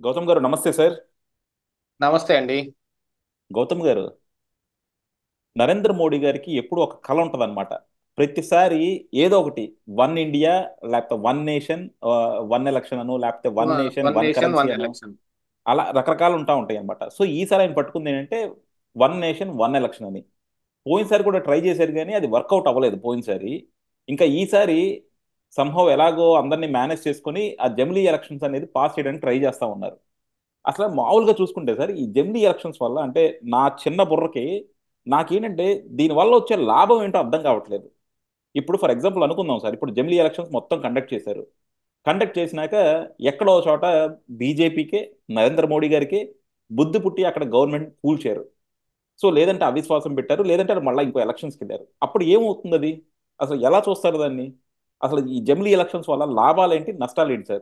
గౌతమ్ గారు నమస్తే సార్. నమస్తే అండి. గౌతమ్ గారు, నరేంద్ర మోడీ గారికి ఎప్పుడు ఒక కళ ఉంటదన్నమాట. ప్రతిసారి ఏదో ఒకటి వన్ ఇండియా, లేకపోతే వన్ నేషన్, వన్ ఎలక్షన్ అను, లేకపోతే one nation one one nation currency one అను, ఎలక్షన్. అలా రకరకాలు ఉంటాయి అన్నమాట. సో ఈసారి ఆయన పట్టుకుంది ఏంటంటే వన్ నేషన్ వన్ ఎలక్షన్ అని. పోయినసారి కూడా ట్రై చేశారు కానీ అది వర్కౌట్ అవ్వలేదు పోయినసారి. ఇంకా ఈసారి సంభవ్ ఎలాగో అందరినీ మేనేజ్ చేసుకొని ఆ జమిలీ ఎలక్షన్స్ అనేది పాస్ చేయడానికి ట్రై చేస్తా ఉన్నారు. అసలు మామూలుగా చూసుకుంటే సార్, ఈ జమిలీ ఎలక్షన్స్ వల్ల అంటే నా చిన్న బుర్రకి నాకేంటంటే దీనివల్ల వచ్చే లాభం ఏంటో అర్థం కావట్లేదు. ఇప్పుడు ఫర్ ఎగ్జాంపుల్ అనుకుందాం సార్, ఇప్పుడు జమిలీ ఎలక్షన్స్ మొత్తం కండక్ట్ చేశారు. కండక్ట్ చేసినాక ఎక్కడో చోట బీజేపీకే, నరేంద్ర మోడీ గారికి బుద్ధి పుట్టి అక్కడ గవర్నమెంట్ కూల్చారు. సో లేదంటే అవిశ్వాసం పెట్టారు, లేదంటే మళ్ళీ ఇంకో ఎలక్షన్స్కి వెళ్ళారు. అప్పుడు ఏమవుతుంది అది? అసలు ఎలా చూస్తారు దాన్ని? అసలు ఈ జమిలీ ఎలక్షన్స్ వల్ల లాభాలు ఏంటి, నష్టాలు ఏంటి సార్?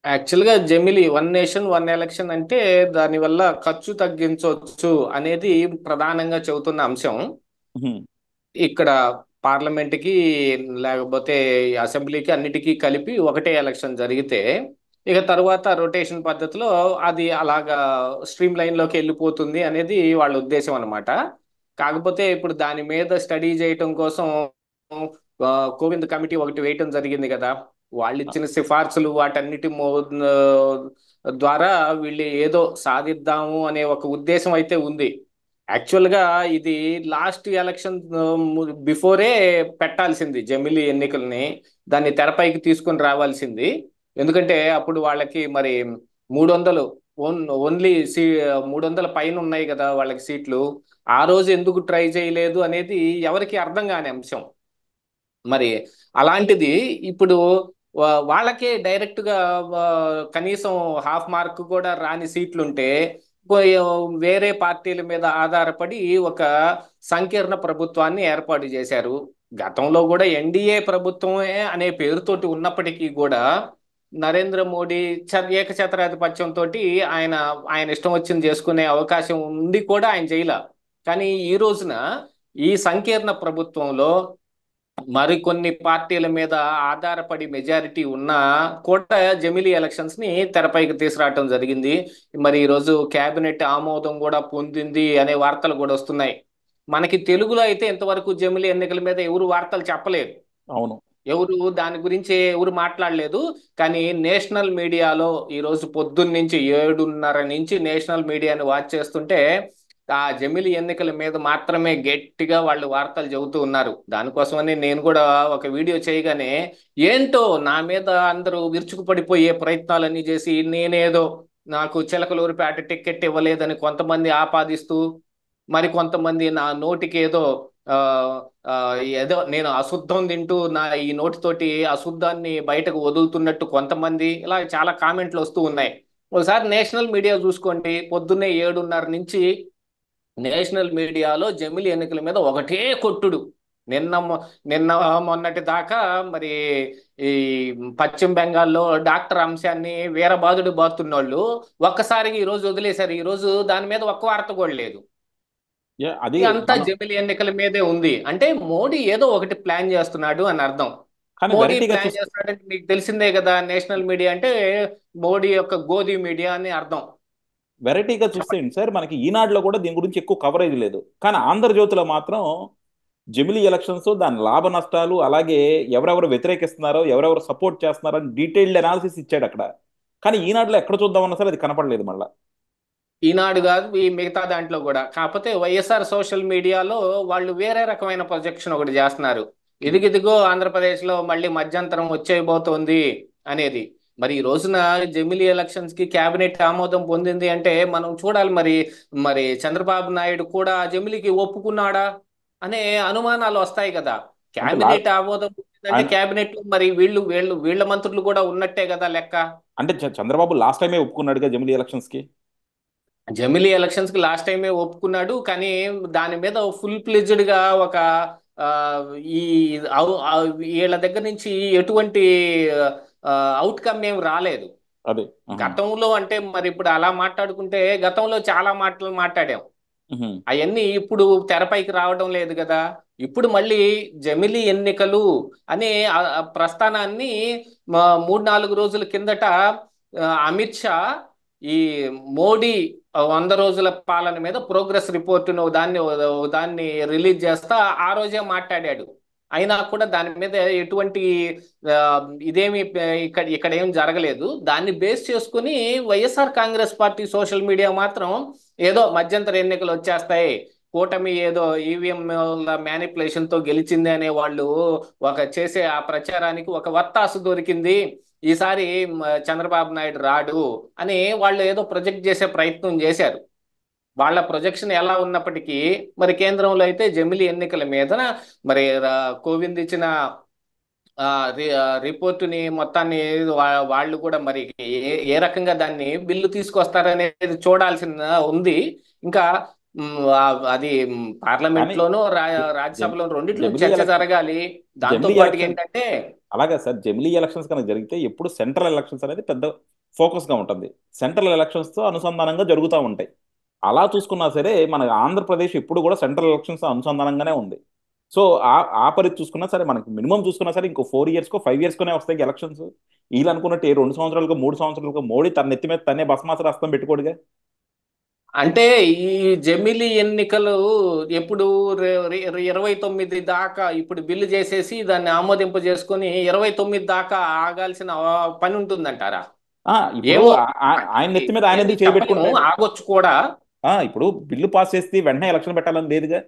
యాక్చువల్గా జమిలీ వన్ నేషన్ వన్ ఎలక్షన్ అంటే దానివల్ల ఖర్చు తగ్గించవచ్చు అనేది ప్రధానంగా చెబుతున్న అంశం. ఉహుం. ఇక్కడ పార్లమెంట్కి లేకపోతే అసెంబ్లీకి అన్నిటికీ కలిపి ఒకటే ఎలక్షన్ జరిగితే ఇక తర్వాత రొటేషన్ పద్ధతిలో అది అలాగా స్ట్రీమ్ లైన్లోకి వెళ్ళిపోతుంది అనేది వాళ్ళ ఉద్దేశం అన్నమాట. కాకపోతే ఇప్పుడు దాని మీద స్టడీ చేయటం కోసం ఆ, కోవింద్ కమిటీ ఒకటి వేయటం జరిగింది కదా. వాళ్ళు ఇచ్చిన సిఫార్సులు వాటన్నిటి ద్వారా వీళ్ళు ఏదో సాధిద్దాము అనే ఒక ఉద్దేశం అయితే ఉంది. యాక్చువల్గా ఇది లాస్ట్ ఎలక్షన్ బిఫోరే పెట్టాల్సింది జమిలీ ఎన్నికల్ని, దాన్ని తెరపైకి తీసుకొని రావాల్సింది. ఎందుకంటే అప్పుడు వాళ్ళకి మరి 300 ఓన్లీ 300 పైన ఉన్నాయి కదా వాళ్ళకి సీట్లు. ఆ రోజు ఎందుకు ట్రై చేయలేదు అనేది ఎవరికి అర్థం కాని అంశం. మరి అలాంటిది ఇప్పుడు వాళ్ళకే డైరెక్ట్ గా కనీసం హాఫ్ మార్క్ కూడా రాని సీట్లుంటే కొ- వేరే పార్టీల మీద ఆధారపడి ఒక సంకీర్ణ ప్రభుత్వాన్ని ఏర్పాటు చేశారు. గతంలో కూడా ఎన్డీఏ ప్రభుత్వమే అనే పేరుతోటి ఉన్నప్పటికీ కూడా నరేంద్ర మోడీ ఏకఛత్రాధిపత్యంతో ఆయన ఆయన ఇష్టం వచ్చింది చేసుకునే అవకాశం ఉండి కూడా ఆయన చేయలే. కానీ ఈ రోజున ఈ సంకీర్ణ ప్రభుత్వంలో మరికొన్ని పార్టీల మీద ఆధారపడి మెజారిటీ ఉన్నా కూడా జమిలీ ఎలక్షన్స్ ని తెరపైకి తీసుకురావటం జరిగింది. మరి ఈరోజు కేబినెట్ ఆమోదం కూడా పొందింది అనే వార్తలు కూడా వస్తున్నాయి. మనకి తెలుగులో అయితే ఇంతవరకు జమిలీ ఎన్నికల మీద ఎవరు వార్తలు చెప్పలేదు. అవును. ఎవరు దాని గురించి ఎవరు మాట్లాడలేదు. కానీ నేషనల్ మీడియాలో ఈరోజు పొద్దున్న నుంచి 7:30 నుంచి నేషనల్ మీడియాని వాచ్ చేస్తుంటే ఆ జమిలి ఎన్నికల మీద మాత్రమే గట్టిగా వాళ్ళు వార్తలు చెబుతూ ఉన్నారు. దానికోసమని నేను కూడా ఒక వీడియో చేయగానే ఏంటో నా మీద అందరూ విరుచుకుపడిపోయే ప్రయత్నాలన్నీ చేసి నేనేదో నాకు చిలకలూరిపేట టికెట్ ఇవ్వలేదని కొంతమంది ఆపాదిస్తూ, మరి కొంతమంది నా నోటికి ఏదో ఆ, ఆ, ఏదో నేను అశుద్ధం తింటూ నా ఈ నోటితోటి అశుద్ధాన్ని బయటకు వదులుతున్నట్టు కొంతమంది ఇలా చాలా కామెంట్లు వస్తూ ఉన్నాయి. ఒకసారి నేషనల్ మీడియా చూసుకోండి, పొద్దున్నే 7:30 నుంచి నేషనల్ మీడియాలో జమిలి ఎన్నికల మీద ఒకటే కొట్టుడు. నిన్న నిన్న మొన్నటి దాకా మరి ఈ పశ్చిమ బెంగాల్లో డాక్టర్ అంశాన్ని వీరబాదుడు బాతున్నోళ్ళు ఒక్కసారిగా ఈ రోజు వదిలేశారు. ఈ రోజు దాని మీద ఒక్క వార్త కూడా లేదు. అది అంతా మనం జమిలి ఎన్నికల మీదే ఉంది. అంటే మోడీ ఏదో ఒకటి ప్లాన్ చేస్తున్నాడు అని అర్థం. కానీ మోడీ వెరైటీగా ప్లాన్ చూస్తే, చేస్తున్నాడంటే మీకు తెలిసిందే కదా. నేషనల్ మీడియా అంటే మోడీ యొక్క గోధీ మీడియా అని అర్థం. వెరైటీగా చూస్తే చెప్పండి. ఏంటి సార్, మనకి ఈనాడులో కూడా దీని గురించి ఎక్కువ కవరేజ్ లేదు. కానీ ఆంధ్రజ్యోతిలో మాత్రం జమిలీ ఎలక్షన్స్, దాని లాభ నష్టాలు, అలాగే ఎవరెవరు వ్యతిరేకిస్తున్నారో, ఎవరెవరు సపోర్ట్ చేస్తున్నారో అని డీటెయిల్డ్ అనాలిసిస్ ఇచ్చాడు అక్కడ. కానీ ఈనాడులో ఎక్కడ చూద్దామన్నా సరే అది కనపడలేదు మళ్ళా. ఈనాడు కాదు, ఈ మిగతా దాంట్లో కూడా. కాకపోతే వైఎస్ఆర్ సోషల్ మీడియాలో వాళ్ళు వేరే రకమైన ప్రొజెక్షన్ ఒకటి చేస్తున్నారు. ఇదిగిదిగో ఆంధ్రప్రదేశ్లో మళ్ళీ మధ్యంతరం వచ్చేయబోతోంది అనేది. మరి ఈ రోజున జమిలీ ఎలక్షన్స్ కి కేబినెట్ ఆమోదం పొందింది అంటే మనం చూడాలి. మరి మరి చంద్రబాబు నాయుడు కూడా జమిలీకి ఒప్పుకున్నాడా అనే అనుమానాలు వస్తాయి కదా. అంటే కేబినెట్ ఆమోదం పొందిందంటే ఆయన- కేబినెట్ మరి వీళ్ళ మంత్రులు కూడా ఉన్నట్టే కదా లెక్క. అంటే చంద్రబాబు లాస్ట్ టైమే ఒప్పుకున్నాడుగా జమిలీ ఎలక్షన్స్ కి. జమిలీ ఎలక్షన్స్ కి లాస్ట్ టైమే ఒప్పుకున్నాడు. కానీ దాని మీద ఫుల్ ప్లెడ్జ్డ్ గా ఒక ఆ, ఈ వీళ్ళ దగ్గర నుంచి ఎటువంటి అవుట్కమ్ ఏం రాలేదు. అదే. ఆహా. గతంలో అంటే మరి ఇప్పుడు అలా మాట్లాడుకుంటే గతంలో చాలా మాటలు మాట్లాడాం. ఉహు. అవన్నీ ఇప్పుడు తెరపైకి రావడం లేదు కదా. ఇప్పుడు మళ్ళీ జమిలీ ఎన్నికలు అనే ఆ ప్రస్థానాన్ని 3-4 రోజుల కిందట అమిత్ షా ఈ మోడీ 100 రోజుల పాలన మీద ప్రోగ్రెస్ రిపోర్టును దాన్ని రిలీజ్ చేస్తా ఆ రోజే మాట్లాడాడు. అయినా కూడా దాని మీద ఎటువంటి ఆ, ఇదేమి ఇక్కడ ఏం జరగలేదు. దాన్ని బేస్ చేసుకుని YSR Congress party social media మాత్రం ఏదో మధ్యంతర ఎన్నికలు వచ్చేస్తాయి, కూటమి ఏదో ఈవీఎం మ్యానిపులేషన్ తో గెలిచింది అనే వాళ్ళు చేసే ఆ ప్రచారానికి ఒక వత్తాసు దొరికింది, ఈసారి చంద్రబాబు నాయుడు రాడు అని వాళ్ళు ఏదో ప్రొజెక్ట్ చేసే ప్రయత్నం చేశారు. వాళ్ళ ప్రొజెక్షన్ ఎలా ఉన్నప్పటికీ మరి కేంద్రంలో అయితే జమిలీ ఎన్నికల మీద మరి కోవింద్ ఇచ్చిన రిపోర్టుని మొత్తాన్ని వాళ్ళు కూడా మరి ఏ రకంగా దాన్ని బిల్లు తీసుకొస్తారనేది చూడాల్సిన ఉంది. ఇంకా అది పార్లమెంట్ కానీ లోనూ జమ్ రాజ్యసభలో రెండిట్లో జమిలీ చర్చ ఎలక్షన్ జరగాలి. దాంతో జమిలీ పాటు ఎలక్షన్ ఏంటంటే అలాగే సార్, జమిలీ ఎలక్షన్స్ కనుక జరిగితే ఎప్పుడు సెంట్రల్ ఎలక్షన్స్ అనేది పెద్ద ఫోకస్గా ఉంటుంది. సెంట్రల్ ఎలక్షన్స్తో అనుసంధానంగా జరుగుతూ ఉంటాయి. అలా చూసుకున్నా సరే మన ఆంధ్రప్రదేశ్ ఇప్పుడు కూడా సెంట్రల్ ఎలక్షన్స్ అనుసంధానంగానే ఉంది. సో ఆ ఆ పరిధి చూసుకున్నా సరే మనకి మినిమం చూసుకున్నా సరే ఇంకో 4 ఇయర్స్కో 5 ఇయర్స్కోనే వస్తాయి ఎలక్షన్స్. వీళ్ళు అనుకున్నట్టు 2 సంవత్సరాలకు 3 సంవత్సరాలకు మోడీ తన నెత్తి మీద తనే భస్మాసుర హస్తం పెట్టుకోడుగా. అంటే ఈ జమిలీ ఎన్నికలు ఎప్పుడు 29 దాకా ఇప్పుడు బిల్లు చేసేసి దాన్ని ఆమోదింప చేసుకొని 29 దాకా ఆగాల్సిన పని ఉంటుందంటారా? ఇప్పుడు ఏమో ఆయన నెత్తి మీద ఆయన ఏది ఎందుకు చెప్పలేము, చేయబెట్టుకుంటాడు? ఆగొచ్చు కూడా. ఇప్పుడు బిల్లు పాస్ చేస్తే వెంటనే ఎలక్షన్ పెట్టాలని లేదుగా.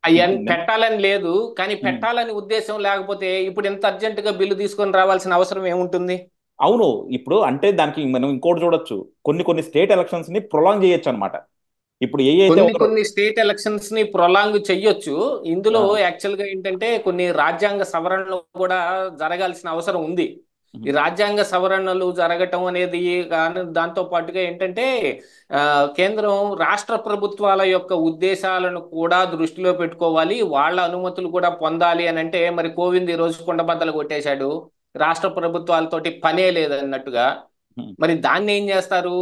అయ్యని ఇప్పుడు పెట్టాలని లేదు, కానీ ఉమ్, పెట్టాలని ఉద్దేశం లేకపోతే ఇప్పుడు ఇంత అర్జెంటుగా బిల్లు తీసుకొని రావాల్సిన అవసరం ఏముంటుంది? అవును. ఇప్పుడు అంటే దానికి మనం ఇంకోటి చూడొచ్చు, కొన్ని కొన్ని స్టేట్ ఎలక్షన్స్ ని ప్రొలాంగ్ చేయొచ్చు అనమాట. ఇప్పుడు ఏ అయితే కొన్ని ఒక కొన్ని స్టేట్ ఎలక్షన్స్ ని ప్రొలాంగ్ చెయ్యొచ్చు. ఇందులో ఆ, యాక్చువల్ గా ఏంటంటే కొన్ని రాజ్యాంగ సవరణలు కూడా జరగాల్సిన అవసరం ఉంది. ఈ ఉమ్, రాజ్యాంగ సవరణలు జరగటం అనేది కానీ దాంతో పాటుగా ఏంటంటే ఆ, కేంద్రం రాష్ట్ర ప్రభుత్వాల యొక్క ఉద్దేశాలను కూడా దృష్టిలో పెట్టుకోవాలి, వాళ్ళ అనుమతులు కూడా పొందాలి అని అంటే మరి కోవింద్ ఈ రోజు కుండబద్దలు కొట్టేశాడు, రాష్ట్ర ప్రభుత్వాలతోటి పనే లేదన్నట్టుగా. ఉమ్, మరి దాన్ని ఏం చేస్తారు?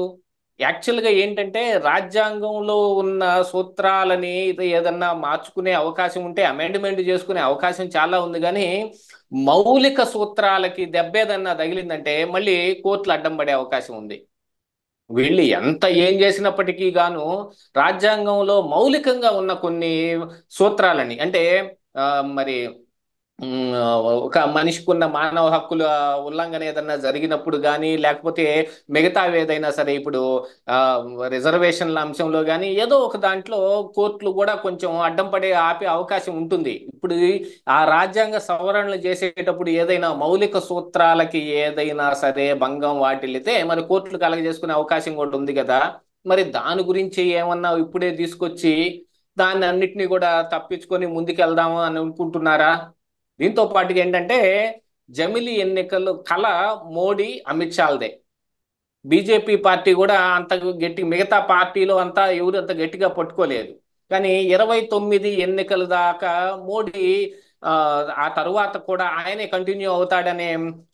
యాక్చువల్ గా ఏంటంటే రాజ్యాంగంలో ఉన్న సూత్రాలని ఇది ఏదన్నా మార్చుకునే అవకాశం ఉంటే అమెండ్మెంట్ చేసుకునే అవకాశం చాలా ఉంది, కానీ మౌలిక సూత్రాలకి దెబ్బేదన్నా తగిలిందంటే మళ్ళీ కోర్టులు అడ్డం పడే అవకాశం ఉంది. వీళ్ళు ఎంత ఏం చేసినప్పటికీ గాను రాజ్యాంగంలో మౌలికంగా ఉన్న కొన్ని సూత్రాలని అంటే ఆ, మరి ఉమ్, ఒక మనిషికి ఉన్న మానవ హక్కుల ఉల్లంఘన ఏదన్నా జరిగినప్పుడు కానీ లేకపోతే మిగతావి ఏదైనా సరే ఇప్పుడు ఆ, రిజర్వేషన్ల అంశంలో కానీ ఏదో ఒక దాంట్లో కోర్టులు కూడా కొంచెం అడ్డం పడే ఆపే అవకాశం ఉంటుంది. ఇప్పుడు ఆ రాజ్యాంగ సవరణలు చేసేటప్పుడు ఏదైనా మౌలిక సూత్రాలకి ఏదైనా సరే భంగం వాటిల్లితే మరి కోర్టులు కలగజేసుకునే అవకాశం కూడా ఉంది కదా. మరి దాని గురించి ఏమన్నా ఇప్పుడే తీసుకొచ్చి దాన్ని అన్నిటినీ కూడా తప్పించుకొని ముందుకెళ్దాము అని అనుకుంటున్నారా? దీంతో పాటుగా ఏంటంటే జమిలీ ఎన్నికలు కళ మోడీ అమిత్ షాలదే. బీజేపీ పార్టీ కూడా అంత గట్టి, మిగతా పార్టీలో అంతా ఎవరు అంత గట్టిగా పట్టుకోలేదు. కానీ 29 ఎన్నికల దాకా మోడీ ఆ ఆ తరువాత కూడా ఆయనే కంటిన్యూ అవుతాడనే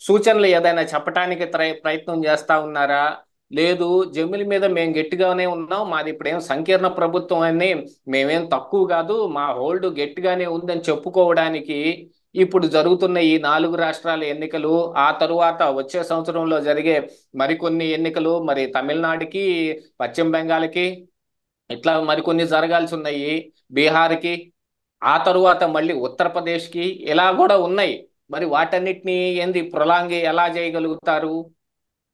సూచనలు ఏదైనా చెప్పడానికి ప్రయత్నం చేస్తా ఉన్నారా? లేదు, జమిలి మీద మేము గట్టిగానే ఉన్నాం, మాది ఇప్పుడేం సంకీర్ణ ప్రభుత్వం అని మేమేం తక్కువ కాదు, మా హోల్డ్ గట్టిగానే ఉందని చెప్పుకోవడానికి ఇప్పుడు జరుగుతున్న ఈ 4 రాష్ట్రాల ఎన్నికలు, ఆ తరువాత వచ్చే సంవత్సరంలో జరిగే మరికొన్ని ఎన్నికలు, మరి తమిళనాడుకి, పశ్చిమ బెంగాల్కి, ఇట్లా మరికొన్ని జరగాల్సి ఉన్నాయి, బీహార్కి, ఆ తరువాత మళ్ళీ ఉత్తరప్రదేశ్కి, ఇలా కూడా ఉన్నాయి. మరి వాటన్నిటిని ఏంది ప్రొలాంగ్ ఎలా చేయగలుగుతారు?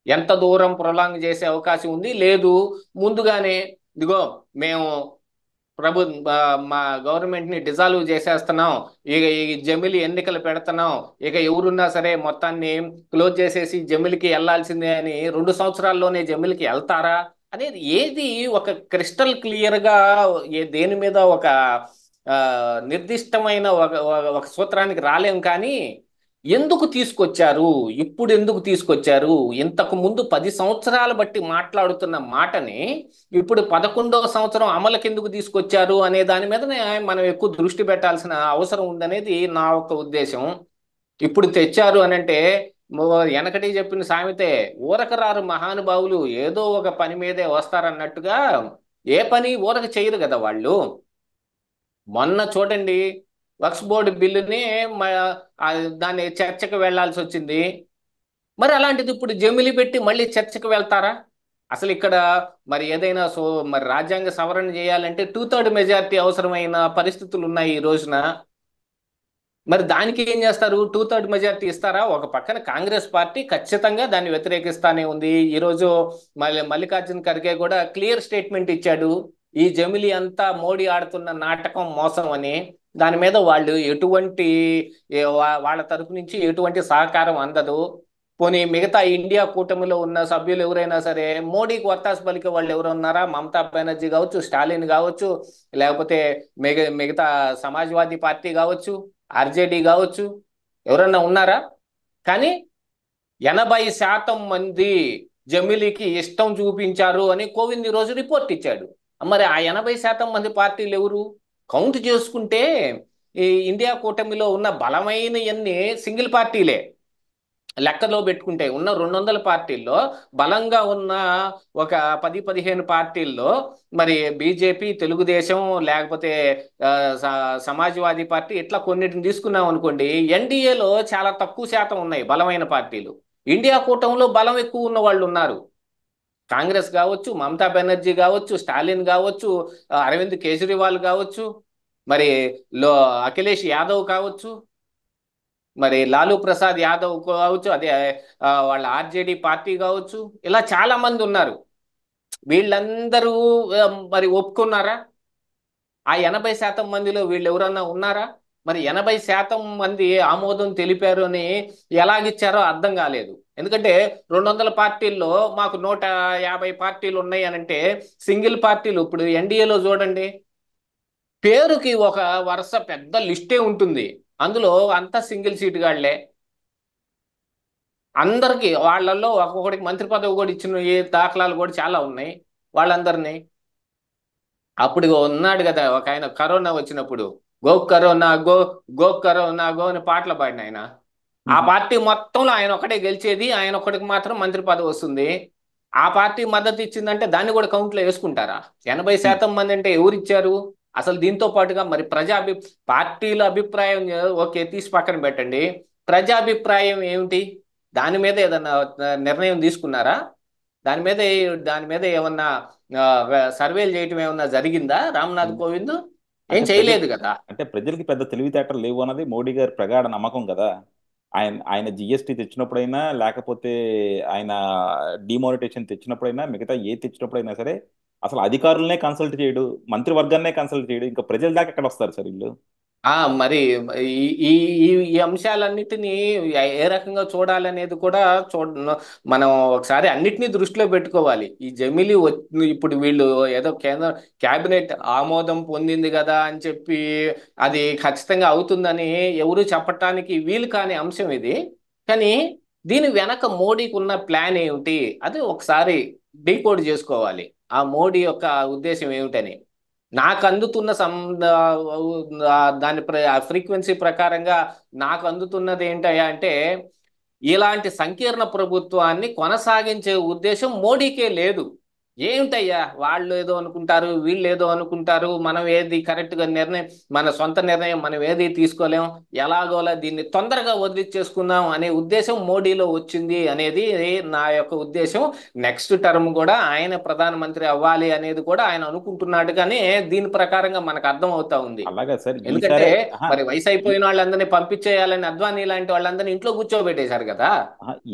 ఎంత దూరం ప్రొలాంగ్ చేసే అవకాశం ఉంది? లేదు, ముందుగానే ఇదిగో మేము ప్రభు మా గవర్నమెంట్ ని డిజాల్వ్ చేసేస్తున్నాం, ఇక ఈ జమిలి ఎన్నికలు పెడుతున్నాం, ఇక ఎవరున్నా సరే మొత్తాన్ని క్లోజ్ చేసేసి జమిలికి వెళ్లాల్సిందే అని 2 సంవత్సరాల్లోనే జమిలికి వెళ్తారా అనేది ఏది ఒక క్రిస్టల్ క్లియర్ గా దేని మీద ఒక ఆ, నిర్దిష్టమైన ఒక సూత్రానికి రాలేం. కానీ ఎందుకు తీసుకొచ్చారు, ఇప్పుడు ఎందుకు తీసుకొచ్చారు, ఇంతకు ముందు 10 సంవత్సరాలు బట్టి మాట్లాడుతున్న మాటని ఇప్పుడు 11వ సంవత్సరం అమలుకి ఎందుకు తీసుకొచ్చారు అనే దాని మీదనే మనం ఎక్కువ దృష్టి పెట్టాల్సిన అవసరం ఉందనేది నా ఒక ఉద్దేశం. ఇప్పుడు తెచ్చారు అని అంటే వెనకటి చెప్పిన సామెతే, ఊరకరారు మహానుభావులు, ఏదో ఒక పని మీదే వస్తారన్నట్టుగా ఏ పని ఊరక చేయరు కదా వాళ్ళు. మొన్న చూడండి, వక్ఫ్ బోర్డు బిల్లుని మ- ఆ దాన్ని చర్చకు వెళ్లాల్సి వచ్చింది. మరి అలాంటిది ఇప్పుడు జమిలి పెట్టి మళ్ళీ చర్చకు వెళ్తారా? అసలు ఇక్కడ మరి ఏదైనా మరి రాజ్యాంగ సవరణ చేయాలంటే 2/3 మెజారిటీ అవసరమైన పరిస్థితులు ఉన్నాయి ఈ రోజున. మరి దానికి ఏం చేస్తారు? 2/3 మెజారిటీ ఇస్తారా? ఒక పక్కన కాంగ్రెస్ పార్టీ ఖచ్చితంగా దాన్ని వ్యతిరేకిస్తానే ఉంది. ఈరోజు మల్లికార్జున్ ఖర్గే కూడా క్లియర్ స్టేట్మెంట్ ఇచ్చాడు, ఈ జమిలి అంతా మోడీ ఆడుతున్న నాటకం, మోసం అని. దాని మీద వాళ్ళు ఎటువంటి వాళ్ళ తరపు నుంచి ఎటువంటి సహకారం అందదు. పోనీ మిగతా ఇండియా కూటమిలో ఉన్న సభ్యులు ఎవరైనా సరే మోడీకి వత్తాసు పలికే వాళ్ళు ఎవరు ఉన్నారా? మమతా బెనర్జీ కావచ్చు, స్టాలిన్ కావచ్చు, లేకపోతే మిగతా సమాజ్వాదీ పార్టీ కావచ్చు, ఆర్జేడీ కావచ్చు, ఎవరన్నా ఉన్నారా? కానీ 80% మంది జమిలీకి ఇష్టం చూపించారు అని కోవింద్ ఈ రోజు రిపోర్ట్ ఇచ్చాడు. మరి ఆ 80% మంది పార్టీలు ఎవరు? కౌంట్ చేసుకుంటే ఈ ఇండియా కూటమిలో ఉన్న బలమైన సింగిల్ పార్టీలే. లెక్కలో పెట్టుకుంటే ఉన్న 200 పార్టీల్లో బలంగా ఉన్న ఒక 10-15 పార్టీల్లో మరి బీజేపీ, తెలుగుదేశం, లేకపోతే ఆ, సమాజ్వాదీ పార్టీ, ఇట్లా కొన్నిటిని తీసుకున్నాం అనుకోండి, ఎన్డీఏలో చాలా తక్కువ శాతం ఉన్నాయి బలమైన పార్టీలు. ఇండియా కూటమిలో బలం ఎక్కువ ఉన్న వాళ్ళు ఉన్నారు. కాంగ్రెస్ కావచ్చు, మమతా బెనర్జీ కావచ్చు, స్టాలిన్ కావచ్చు, అరవింద్ కేజ్రీవాల్ కావచ్చు, మరి లో అఖిలేష్ యాదవ్ కావచ్చు, మరి లాలూ ప్రసాద్ యాదవ్ కావచ్చు, అదే వాళ్ళ ఆర్జేడీ పార్టీ కావచ్చు, ఇలా చాలా మంది ఉన్నారు. వీళ్ళందరూ ఆ, మరి ఒప్పుకున్నారా? ఆ 80% మందిలో వీళ్ళు ఎవరన్నా ఉన్నారా? మరి 80% మంది ఆమోదం తెలిపారు అని ఎలాగిచ్చారో అర్థం కాలేదు. ఎందుకంటే 200 పార్టీల్లో మాకు 150 పార్టీలు ఉన్నాయి అని అంటే, సింగిల్ పార్టీలు ఇప్పుడు ఎన్డీఏలో చూడండి, పేరుకి ఒక వరుస పెద్ద లిస్టే ఉంటుంది, అందులో అంతా సింగిల్ సీట్ గాళ్లే. అందరికి వాళ్ళల్లో ఒక్కొక్కడికి మంత్రి పదవి కూడా ఇచ్చిన ఏ దాఖలాలు కూడా చాలా ఉన్నాయి వాళ్ళందరినీ. అప్పుడు ఉన్నాడు కదా ఒక ఆయన, కరోనా వచ్చినప్పుడు go corona go, go corona go అని పాటలు పాడిన ఆయన. ఆ పార్టీ మొత్తంలో ఆయన ఒకటే గెలిచేది, ఆయన ఒకటికి మాత్రం మంత్రి పదవి వస్తుంది. ఆ పార్టీ మద్దతు ఇచ్చిందంటే దాన్ని కూడా కౌంట్లో వేసుకుంటారా? 80% మంది అంటే ఎవరు ఇచ్చారు? అసలు దీంతో పాటుగా మరి పార్టీల అభిప్రాయం ఓకే, తీసి పక్కన పెట్టండి, ప్రజాభిప్రాయం ఏమిటి? దాని మీద ఏదన్నా నిర్ణయం తీసుకున్నారా? దాని మీద దాని మీద ఏమన్నా సర్వేలు చేయటం ఏమన్నా జరిగిందా రామ్నాథ్ అంటే కోవింద్? ఏం అంటే ప్రజలు చేయలేదు కదా. అంటే ప్రజలకి పెద్ద తెలివితేటలు లేవు అన్నది మోడీ గారి ప్రగాఢ నమ్మకం కదా. ఆయన ఆయన జిఎస్టీ తెచ్చినప్పుడైనా, లేకపోతే ఆయన డిమానిటేషన్ తెచ్చినప్పుడైనా, మిగతా ఏ తెచ్చినప్పుడైనా సరే అసలు అధికారులనే కన్సల్ట్ చేయడు, మంత్రివర్గాన్నే కన్సల్ట్ చేయడు, ఇంకా ప్రజల దాకా ఎక్కడ వస్తారు సార్ వీళ్ళు? మరి ఈ ఈ ఈ ఈ అంశాలన్నిటినీ ఏ రకంగా చూడాలనేది కూడా చూడ మనం ఒకసారి అన్నిటినీ దృష్టిలో పెట్టుకోవాలి. ఈ జమిలి ఇప్పుడు వీళ్ళు ఏదో కేంద్ర కేబినెట్ ఆమోదం పొందింది కదా అని చెప్పి అది ఖచ్చితంగా అవుతుందని ఎవరు చెప్పటానికి వీలు కాని అంశం ఇది. కానీ దీని వెనక మోడీకి ఉన్న ప్లాన్ ఏమిటి అది ఒకసారి డీకోడ్ చేసుకోవాలి, ఆ మోడీ యొక్క ఉద్దేశం ఏమిటని. నాకు అందుతున్న దాని ఫ్రీక్వెన్సీ ప్రకారంగా నాకు అందుతున్నది ఏంటయ్యా అంటే, ఇలాంటి సంకీర్ణ ప్రభుత్వాన్ని కొనసాగించే ఉద్దేశం మోడీకే లేదు. ఏమిటయ్యా, వాళ్ళు ఏదో అనుకుంటారు, వీళ్ళు ఏదో అనుకుంటారు, మనం ఏది కరెక్ట్గా నిర్ణయం, మన సొంత నిర్ణయం మనం ఏది తీసుకోలేం, ఎలాగోలా దీన్ని తొందరగా వదిలిచ్చేసుకుందాం అనే ఉద్దేశం మోడీలో వచ్చింది అనేది నా యొక్క ఉద్దేశం. నెక్స్ట్ టర్మ్ కూడా ఆయన ప్రధానమంత్రి అవ్వాలి అనేది కూడా ఆయన అనుకుంటున్నట్టుగానే దీని ప్రకారంగా మనకు అర్థం అవుతా ఉంది. అలాగా సార్ ఎందుకంటే ఈసారే మరి వయసు అయిపోయిన వాళ్ళందరినీ పంపించేయాలని అద్వానీ లాంటి వాళ్ళందరినీ ఇంట్లో కూర్చోబెట్టేశారు కదా.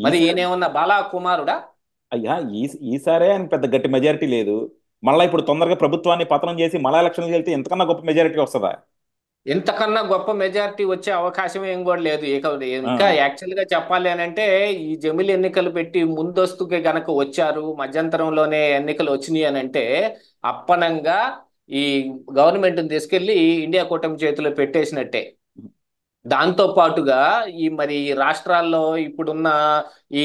మరి ఈసారి ఈయనేమన్నా బాలా కుమారుడా? అయ్యా ఈసారే ఆయన పెద్ద గట్టి మెజారిటీ లేదు. మళ్ళీ ఇప్పుడు తొందరగా ప్రభుత్వాన్ని పతనం చేసి మళ్ళా ఎలక్షన్కి వెళ్తే ఎంతకన్నా గొప్ప మెజారిటీ వస్తుందా? ఇంతకన్నా గొప్ప మెజారిటీ వచ్చే అవకాశం ఏం కూడా లేదు. ఇక ఆ, ఇంకా యాక్చువల్ గా చెప్పాలి అని అంటే, ఈ జమిలి ఎన్నికలు పెట్టి ముందస్తుగా గనక వచ్చారు, మధ్యంతరంలోనే ఎన్నికలు వచ్చినాయి అని అంటే, అప్పనంగా ఈ గవర్నమెంట్ తీసుకెళ్లి ఇండియా కూటమి చేతిలో పెట్టేసినట్టే. దాంతో పాటుగా మరి ఈ రాష్ట్రాల్లో ఇప్పుడున్న ఈ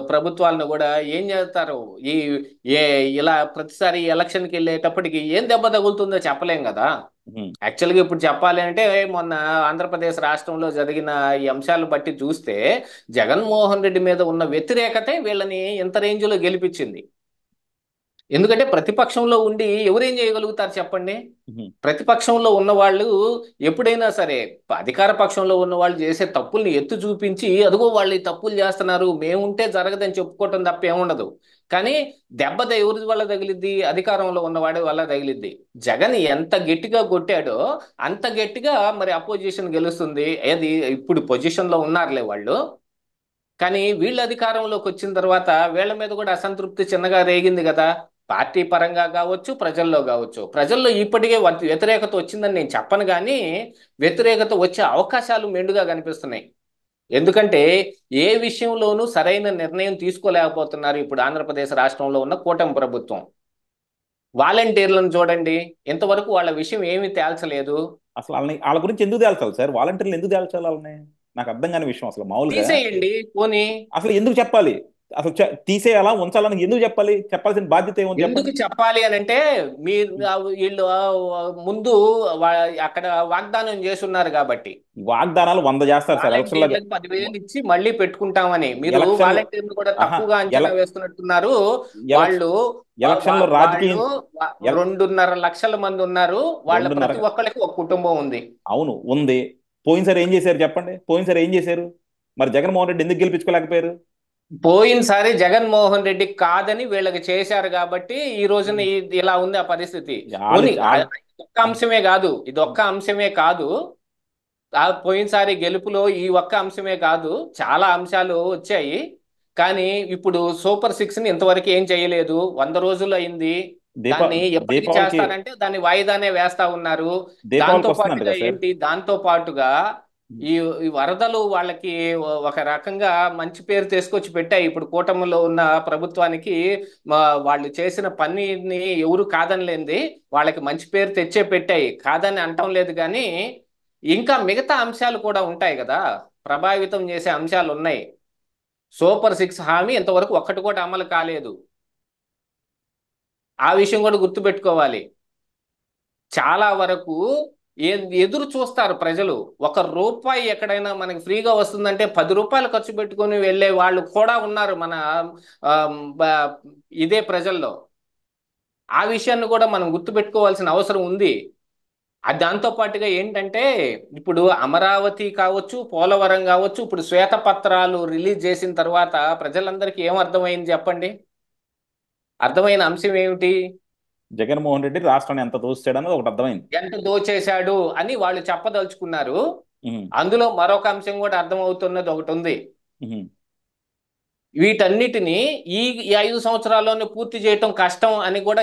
ప్రభుత్వాలను కూడా ఏం చేస్తారు? ఈ ఏ ఇలా ప్రతిసారి ఎలక్షన్కి వెళ్ళేటప్పటికి ఏం దెబ్బ తగులుతుందో చెప్పలేం కదా. ఉమ్. యాక్చువల్గా ఇప్పుడు చెప్పాలి అంటే, మొన్న ఆంధ్రప్రదేశ్ రాష్ట్రంలో జరిగిన ఈ అంశాలు బట్టి చూస్తే జగన్మోహన్ రెడ్డి మీద ఉన్న వ్యతిరేకతే వీళ్ళని ఇంత రేంజ్లో గెలిపించింది. ఎందుకంటే ప్రతిపక్షంలో ఉండి ఎవరేం చేయగలుగుతారు చెప్పండి? ఉహు. ప్రతిపక్షంలో ఉన్న వాళ్ళు ఎప్పుడైనా సరే అధికార పక్షంలో ఉన్న వాళ్ళు చేసే తప్పుల్ని ఎత్తు చూపించి అదిగో వాళ్ళు ఈ తప్పులు చేస్తున్నారు మేముంటే జరగదని చెప్పుకోవటం తప్ప ఏముండదు. కానీ దెబ్బ ఎవరి వల్ల తగిలిద్ది? అధికారంలో ఉన్నవాడి వల్ల తగిలిద్ది. జగన్ ఎంత గట్టిగా కొట్టాడో అంత గట్టిగా మరి అపోజిషన్ గెలుస్తుంది. ఏది ఇప్పుడు పొజిషన్ లో ఉన్నారులే వాళ్ళు. కానీ వీళ్ళు అధికారంలోకి వచ్చిన తర్వాత వీళ్ళ మీద కూడా అసంతృప్తి చిన్నగా రేగింది కదా. పార్టీ పరంగా కావచ్చు, ప్రజల్లో కావచ్చు. ప్రజల్లో ఇప్పటికే వ్యతిరేకత వచ్చిందని నేను చెప్పను కానీ వ్యతిరేకత వచ్చే అవకాశాలు మెండుగా కనిపిస్తున్నాయి. ఎందుకంటే ఏ విషయంలోనూ సరైన నిర్ణయం తీసుకోలేకపోతున్నారు ఇప్పుడు ఆంధ్రప్రదేశ్ రాష్ట్రంలో ఉన్న కూటమి ప్రభుత్వం. వాలంటీర్లను చూడండి, ఇంతవరకు వాళ్ళ విషయం ఏమీ తేల్చలేదు. అసలు వాళ్ళ గురించి ఎందుకు తేల్చాలి సార్? వాలంటీర్లు ఎందుకు తేల్చాలి వాళ్ళని? నాకు అర్థం కాని విషయం అసలు మామూలుగా. తీసేయండి పోనీ. అసలు ఎందుకు చెప్పాలి? అసలు తీసేయాలా ఉంచాలని ఎందుకు చెప్పాలి? చెప్పాల్సిన బాధ్యత ఏమో ఎందుకు చెప్పండి. చెప్పాలి అని అంటే మీరు వీళ్ళు ముందు వా- అక్కడ వాగ్దానం చేస్తున్నారు కాబట్టి వాగ్దానాలు 100 చేస్తారు సార్ ఎలక్షన్లో. వాలంటీర్లకు 10,000 ఇచ్చి మళ్ళీ పెట్టుకుంటామని. మీరు ఎలక్షన్లు వాలంటీర్లు కూడా ఆహా తక్కువగా ఎల అంచనా వేస్తున్నట్టున్నారు. ఎలక్షన్ వాళ్ళు ఎలక్షన్లో రాజకీయం వాళ్ళు ఎల 2.5 లక్షల మంది ఉన్నారు. వాళ్ళ 2.5. ప్రతి ఒక్కరికి ఒక కుటుంబం ఉంది. అవును ఉంది. పోయినసారి ఏం చేశారు చెప్పండి? పోయినసారి ఏం చేశారు? మరి జగన్మోహన్ రెడ్డి ఎందుకు గెలిపించుకోలేకపోయారు? పోయినసారి జగన్మోహన్ రెడ్డి కాదని వీళ్ళకి చేశారు కాబట్టి ఈ రోజున ఇలా ఉంది ఆ పరిస్థితి. వాళ్ళు పోనీ వాళ్ళు ఒక్క అంశమే కాదు, ఇది ఒక్క అంశమే కాదు. ఆ పోయినసారి గెలుపులో ఈ ఒక్క అంశమే కాదు, చాలా అంశాలు వచ్చాయి. కానీ ఇప్పుడు సూపర్ సిక్స్ ని ఇంతవరకు ఏం చేయలేదు. 100 రోజులు అయింది. దీపా దాన్ని ఎప్పటికి దీపావళికి చేస్తారంటే దాన్ని వాయిదానే వేస్తా ఉన్నారు. దాంతో దీపావళికి వస్తుందంట పాటుగా కదా సార్. ఏంటి, దాంతో పాటుగా ఈ ఈ వరదలు వాళ్ళకి ఒక రకంగా మంచి పేరు తీసుకొచ్చి పెట్టాయి. ఇప్పుడు కూటమిలో ఉన్న ప్రభుత్వానికి వాళ్ళు చేసిన పనిని ఎవరు కాదనిలేంది, వాళ్ళకి మంచి పేరు తెచ్చే పెట్టాయి, కాదని అంటం లేదు. కానీ ఇంకా మిగతా అంశాలు కూడా ఉంటాయి కదా, ప్రభావితం చేసే అంశాలు ఉన్నాయి. సూపర్ సిక్స్ హామీ ఇంతవరకు ఒక్కటి కూడా అమలు కాలేదు. ఆ విషయం కూడా గుర్తుపెట్టుకోవాలి. చాలా వరకు ఎదురు చూస్తారు ప్రజలు. 1 రూపాయి ఎక్కడైనా మనకి ఫ్రీగా వస్తుందంటే 10 రూపాయలు ఖర్చు పెట్టుకొని వెళ్ళే వాళ్ళు కూడా ఉన్నారు మన ఆ, బ- ఇదే ప్రజల్లో. ఆ విషయాన్ని కూడా మనం గుర్తుపెట్టుకోవాల్సిన అవసరం ఉంది. దాంతో పాటుగా ఏంటంటే ఇప్పుడు అమరావతి కావచ్చు, పోలవరం కావచ్చు, ఇప్పుడు శ్వేతపత్రాలు రిలీజ్ చేసిన తర్వాత ప్రజలందరికీ ఏం అర్థమైంది చెప్పండి? అర్థమైన అంశం ఏమిటి? జగన్మోహన్ రెడ్డి రాష్ట్రాన్ని ఎంత దోస్తాడు అనేది ఒకటి అర్థమైంది. ఎంత దోచేశాడు అని వాళ్ళు చెప్పదలుచుకున్నారు. ఉహు, అందులో మరొక అంశం కూడా అర్థమవుతున్నది ఒకటి ఉంది. ఉహు. వీటన్నిటిని ఈ ఈ 5 సంవత్సరాల్లోనే పూర్తి చేయటం కష్టం అని కూడా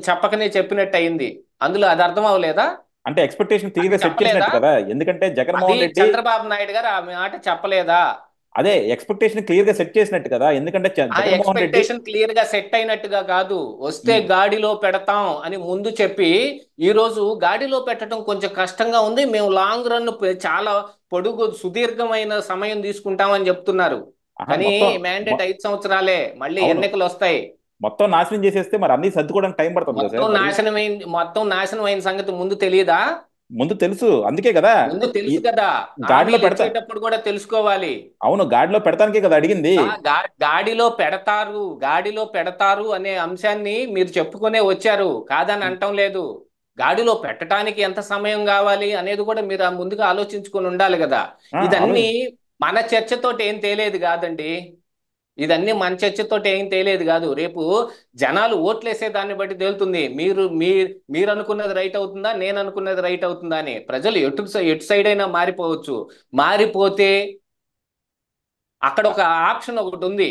చెప్పకనే చెప్పినట్టు అయింది. అందులో అది అర్థం అవ్వలేదా? అంటే ఎక్స్పెక్టేషన్ అది క్లియర్గా సెట్ చెప్పలేదా? చేసినట్టు కదా, ఎందుకంటే అది జగన్మోహన్ రెడ్డి చంద్రబాబు నాయుడు గారు ఆ మాట చెప్పలేదా? అదే ఎక్స్పెక్టేషన్ క్లియర్గా సెట్ చేసినట్టు కదా, ఎందుకంటే ఆ జగన్మోహన్ రెడ్డి. ఎక్స్పెక్టేషన్ క్లియర్ గా సెట్ అయినట్టుగా కాదు, వస్తే ఉమ్, గాడిలో పెడతాం అని ముందు చెప్పి ఈ రోజు గాడిలో పెట్టడం కొంచెం కష్టంగా ఉంది, మేము లాంగ్ రన్ చాలా పొడుగు సుదీర్ఘమైన సమయం తీసుకుంటామని చెప్తున్నారు. ఆహా కానీ మొత్తం మ్యాండేట్ 5 సంవత్సరాలే, మళ్ళీ అవును, ఎన్నికలు వస్తాయి. మొత్తం నాశనం చేసేస్తే మరి అన్ని సర్దుకోవడానికి టైం పడుతుంది కదా సార్ మరి. మొత్తం నాశనం అయిన సంగతి ముందు తెలియదా? ముందు తెలుసు, అందుకే కదా ముందు ఈ తెలుసు కదా. గాడిలో హామీలు పెడతా. ఇచ్చేటప్పుడు కూడా తెలుసుకోవాలి. అవును, గాడిలో పెడతానికే కదా అడిగింది. గాడిలో పెడతారు, గాడిలో పెడతారు అనే అంశాన్ని మీరు చెప్పుకునే వచ్చారు, కాదని అంటం లేదు. గాడిలో పెట్టడానికి ఎంత సమయం కావాలి అనేది కూడా మీరు ఆ ముందుగా ఆలోచించుకొని ఉండాలి కదా. ఆలోచి ఇదన్నీ మన చర్చతోటి ఏం తేలేదు కాదండి. ఇదన్నీ మన చర్చతోటి ఏం తేలేదు కాదు. రేపు జనాలు ఓట్లేసే దాన్ని బట్టి తేలుతుంది. మీరు అనుకున్నది రైట్ అవుతుందా, నేను అనుకున్నది రైట్ అవుతుందా అని. ప్రజలు ఎటు సైడ్ అయినా మారిపోవచ్చు. మారిపోతే అక్కడ ఒక ఆప్షన్ ఒకటి ఉంది.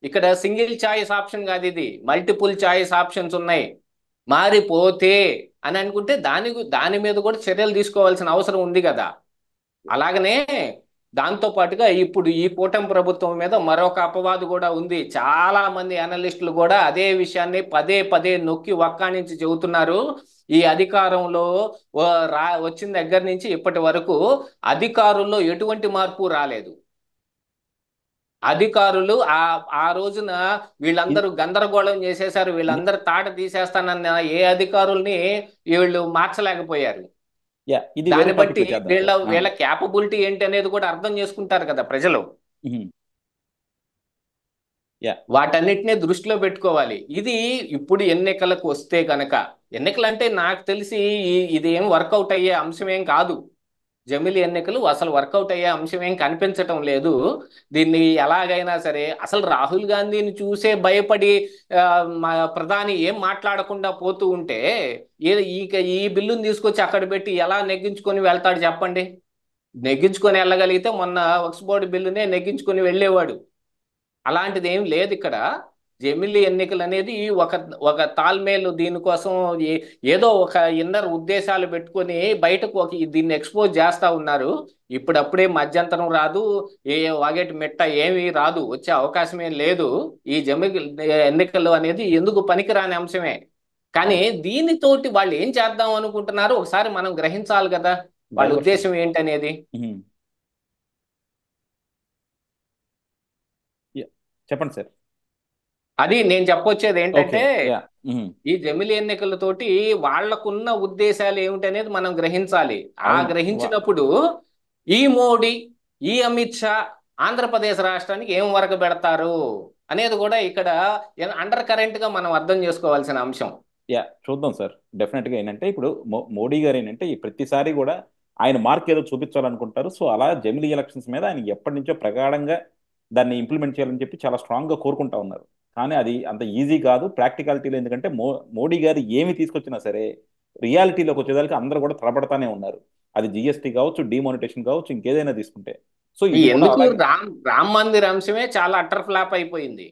ఇక్కడ సింగిల్ చాయిస్ ఆప్షన్ కాదు, ఇది మల్టిపుల్ చాయిస్ ఆప్షన్స్ ఉన్నాయి. మారిపోతే అని అనుకుంటే దాని మీద కూడా చర్యలు తీసుకోవాల్సిన అవసరం ఉంది కదా. అలాగనే దాంతో పాటుగా ఇప్పుడు ఈ కూటమి ప్రభుత్వం మీద మరొక అపవాదు కూడా ఉంది. చాలా మంది అనలిస్టులు కూడా అదే విషయాన్ని పదే పదే నొక్కి వక్కాణించి చెబుతున్నారు. ఈ అధికారంలో వచ్చిన దగ్గర నుంచి ఇప్పటి వరకు అధికారుల్లో ఎటువంటి మార్పు రాలేదు. అధికారులు ఆ ఆ రోజున ఇది వీళ్ళందరూ గందరగోళం చేసేశారు. ఇది వీళ్ళందరూ తాట తీసేస్తానన్న ఏ అధికారుల్ని వీళ్ళు మార్చలేకపోయారు. ఇది వేరే దాన్ని టాపిక్ బట్టి వచ్చేద్దాం వీళ్ళ సార్. వీళ్ళ క్యాపబిలిటీ ఏంటి అనేది కూడా అర్థం చేసుకుంటారు కదా ప్రజలు. ఉహు. యా. వాటన్నిటిని దృష్టిలో పెట్టుకోవాలి. ఇది ఇప్పుడు ఎన్నికలకు వస్తే కనుక, ఎన్నికలు అంటే నాకు తెలిసి ఇది ఏం వర్కౌట్ అయ్యే అంశం ఏం కాదు. జమిలి ఎన్నికలు అసలు వర్కౌట్ అయ్యే అంశం ఏం కనిపించటం లేదు. దీన్ని ఎలాగైనా సరే, అసలు రాహుల్ గాంధీని చూసే భయపడి ఆ, మా ప్రధాని ఏం మాట్లాడకుండా పోతూ ఉంటే ఈ బిల్లుని తీసుకొచ్చి అక్కడ పెట్టి ఎలా నెగ్గించుకొని వెళ్తాడు చెప్పండి. నెగ్గించుకొని వెళ్ళగలిగితే మొన్న వక్స్ బోర్డు బిల్లునే నెగ్గించుకొని వెళ్ళేవాడు. అలాంటిది ఏం లేదు ఇక్కడ. జమిలి ఎన్నికలు అనేది ఒక ఒక తాల్మేలు, దీనికోసం ఏదో ఒక ఇన్నర్ ఉద్దేశాలు పెట్టుకొని బయటకు దీన్ని ఎక్స్పోజ్ చేస్తా ఉన్నారు. ఇప్పుడప్పుడే మధ్యంతరం రాదు, వాగేటి మెట్ట ఏమీ రాదు, వచ్చే అవకాశం ఏం లేదు. ఈ జమిలి ఎన్నికలు అనేది ఎందుకు పనికిరాని అంశమే. కానీ అవును. దీనితోటి వాళ్ళు ఏం చేద్దాం అనుకుంటున్నారు ఒకసారి మనం గ్రహించాలి కదా, వాళ్ళ డైవర్షన్. ఉద్దేశం ఏంటనేది. చెప్పండి సార్. అది నేను చెప్పొచ్చేది ఓకే. ఏంటంటే, యా. ఈ జమిలి ఎన్నికలతోటి వాళ్లకున్న ఉద్దేశాలు ఏమిటనేది మనం గ్రహించాలి. ఆ అవును. గ్రహించినప్పుడు ఈ మోడీ, ఈ అమిత్ షా ఆంధ్రప్రదేశ్ రాష్ట్రానికి ఏం వరకు పెడతారు అనేది కూడా ఇక్కడ అండర్ కరెంట్ గా మనం అర్థం చేసుకోవాల్సిన అంశం. యా, చూద్దాం సార్. డెఫినెట్గా ఏంటంటే ఇప్పుడు మోడీ గారు ఏంటంటే ఈ ప్రతిసారి కూడా ఆయన మార్క్ ఏదో చూపించాలనుకుంటారు. సో అలా జమిలీ ఎలక్షన్స్ మీద ఆయన ఎప్పటి నుంచో ప్రగాఢంగా దాన్ని ఇంప్లిమెంట్ చేయాలని చెప్పి చాలా స్ట్రాంగ్గా కోరుకుంటా ఉన్నారు. కానీ అది అంత ఈజీ కాదు ప్రాక్టికాలిటీలో. ఎందుకంటే మోడీ గారు ఏమి తీసుకొచ్చినా సరే రియాలిటీలోకి వచ్చేదానికి అందరూ కూడా తలపడతానే ఉన్నారు. అది జిఎస్టీ కావచ్చు, డిమానిటేషన్ కావచ్చు, ఇంకేదైనా తీసుకుంటే. సో ఈ ఇది కూడా ఎందుకు అలాగే. రామ్ రామ్ మందిర్ అంశమే చాలా అటర్ ఫ్లాప్ అయిపోయింది.